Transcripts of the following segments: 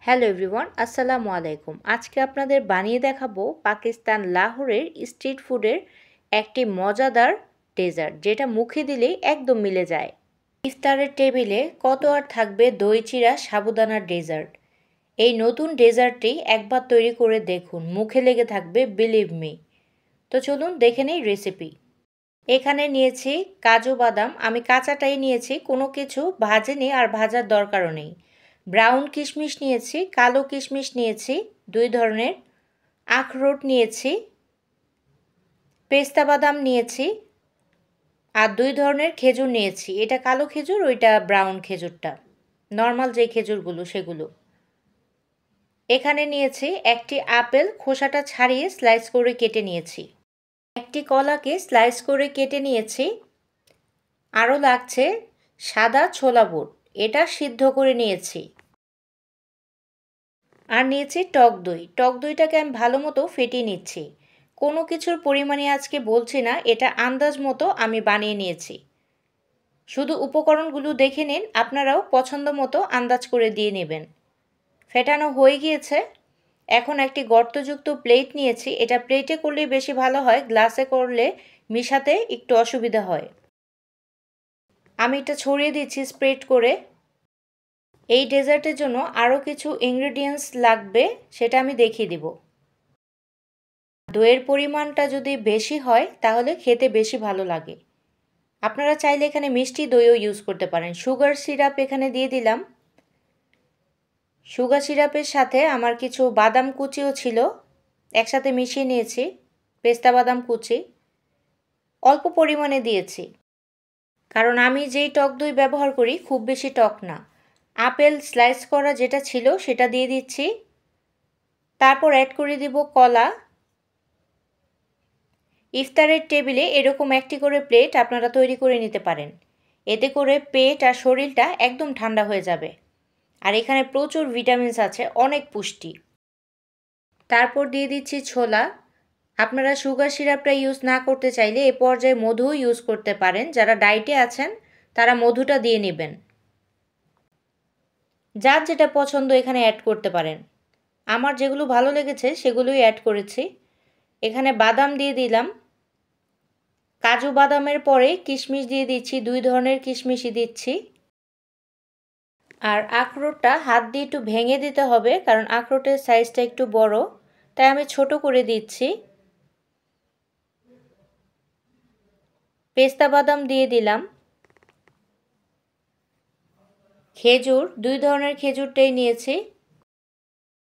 Hello everyone, আসসালামু আলাইকুম। আজকে আপনাদের বানিয়ে দেখাবো পাকিস্তান লাহোরের স্ট্রিট ফুডের একটি মজাদার ডেজার্ট, যেটা মুখে দিলেই একদম মিলে যায়। ইফতারের টেবিলে কত আর থাকবে দই চিড়া সাবুদানার ডেজার্ট। এই নতুন ডেজার্টটি একবার তৈরি করে দেখুন, মুখে লেগে থাকবে, বিলিভ মি। তো চলুন দেখে নেই রেসিপি। এখানে নিয়েছি কাজু বাদাম, আমি কাঁচাটাই নিয়েছি, কোনো কিছু ভাজেনি আর ভাজার দরকারও নেই। ব্রাউন কিশমিশ নিয়েছি, কালো কিশমিশ নিয়েছি 2 ধরনের, আখরোট নিয়েছি, পেস্তা বাদাম নিয়েছি আর 2 ধরনের খেজুর নিয়েছি। এটা কালো খেজুর, ওইটা ব্রাউন খেজুরটা, নর্মাল যে খেজুরগুলো সেগুলো। এখানে নিয়েছি একটি আপেল, খোসাটা ছাড়িয়ে স্লাইস করে কেটে নিয়েছি। একটি কলাকে স্লাইস করে কেটে নিয়েছি। আরও লাগছে সাদা ছোলা বুট, এটা সিদ্ধ করে নিয়েছি। আর নিয়েছি টক দই। টক দইটাকে আমি ভালো মতো ফেটিয়ে নিচ্ছি। কোনো কিছুর পরিমাণে আজকে বলছি না, এটা আন্দাজ মতো আমি বানিয়ে নিয়েছি। শুধু উপকরণগুলো দেখে নিন, আপনারাও পছন্দ মতো আন্দাজ করে দিয়ে নেবেন। ফেটানো হয়ে গিয়েছে। এখন একটি গর্তযুক্ত প্লেট নিয়েছি। এটা প্লেটে করলে বেশি ভালো হয়, গ্লাসে করলে মিশাতে একটু অসুবিধা হয়। আমি এটা ছড়িয়ে দিচ্ছি স্প্রেড করে। এই ডেজার্টের জন্য আরও কিছু ইনগ্রেডিয়েন্টস লাগবে, সেটা আমি দেখিয়ে দিব। দইয়ের পরিমাণটা যদি বেশি হয় তাহলে খেতে বেশি ভালো লাগে। আপনারা চাইলে এখানে মিষ্টি দইও ইউজ করতে পারেন। সুগার সিরাপ এখানে দিয়ে দিলাম। সুগার সিরাপের সাথে আমার কিছু বাদাম কুচিও ছিল, একসাথে মিশিয়ে নিয়েছি। পেস্তা বাদাম কুচি অল্প পরিমাণে দিয়েছি, কারণ আমি যেই টক দই ব্যবহার করি খুব বেশি টক না। আপেল স্লাইস করা যেটা ছিল সেটা দিয়ে দিচ্ছি। তারপর অ্যাড করে দিব কলা। ইফতারের টেবিলে এরকম একটি করে প্লেট আপনারা তৈরি করে নিতে পারেন। এতে করে পেট আর শরীরটা একদম ঠান্ডা হয়ে যাবে। আর এখানে প্রচুর ভিটামিনস আছে, অনেক পুষ্টি। তারপর দিয়ে দিচ্ছি ছোলা। আপনারা সুগার সিরাপটা ইউজ না করতে চাইলে এ পর্যায়ে মধুও ইউজ করতে পারেন। যারা ডায়েটে আছেন তারা মধুটা দিয়ে নেবেন। যার যেটা পছন্দ এখানে অ্যাড করতে পারেন। আমার যেগুলো ভালো লেগেছে সেগুলোই অ্যাড করেছি। এখানে বাদাম দিয়ে দিলাম। কাজু বাদামের পরে কিশমিশ দিয়ে দিচ্ছি, 2 ধরনের কিশমিশই দিচ্ছি। আর আখরোটটা হাত দিয়ে একটু ভেঙে দিতে হবে, কারণ আখরোটের সাইজটা একটু বড়, তাই আমি ছোট করে দিচ্ছি। পেস্তা বাদাম দিয়ে দিলাম। খেজুর 2 ধরনের খেজুরটাই নিয়েছি।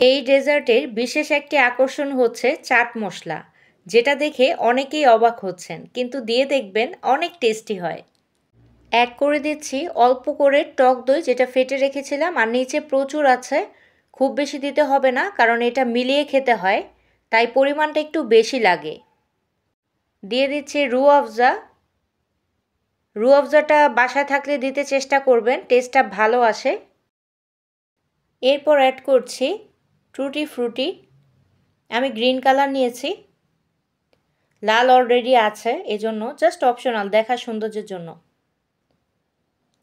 এই ডেজার্টের বিশেষ একটি আকর্ষণ হচ্ছে চাট মশলা, যেটা দেখে অনেকেই অবাক হচ্ছেন, কিন্তু দিয়ে দেখবেন অনেক টেস্টি হয়। অ্যাড করে দিচ্ছি অল্প করে টক দই, যেটা ফেটে রেখেছিলাম, আর নিচে প্রচুর আছে, খুব বেশি দিতে হবে না, কারণ এটা মিলিয়ে খেতে হয়, তাই পরিমাণটা একটু বেশি লাগে। দিয়ে দিচ্ছি রুহ আফজাটা বাসায় থাকলে দিতে চেষ্টা করবেন, টেস্টটা ভালো আসে। এরপর অ্যাড করছি টুটি ফ্রুটি। আমি গ্রিন কালার নিয়েছি, লাল অলরেডি আছে, এজন্য জাস্ট অপশনাল, দেখা সৌন্দর্যের জন্য।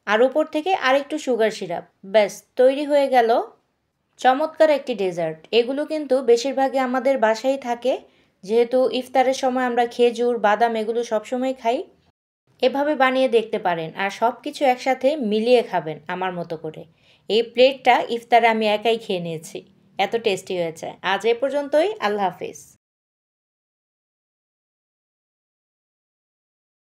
আর উপর থেকে আরেকটু সুগার সিরাপ, ব্যাস তৈরি হয়ে গেল চমৎকার একটি ডেজার্ট। এগুলো কিন্তু বেশিরভাগই আমাদের বাসায় থাকে, যেহেতু ইফতারের সময় আমরা খেজুর বাদাম এগুলো সবসময় খাই। এভাবে বানিয়ে দেখতে পারেন, আর সব কিছু একসাথে মিলিয়ে খাবেন আমার মতো করে। এই প্লেটটা ইফতারে আমি একাই খেয়ে নিয়েছি, এত টেস্টি হয়েছে। আজ এ পর্যন্তই, আল্লাহ হাফিজ।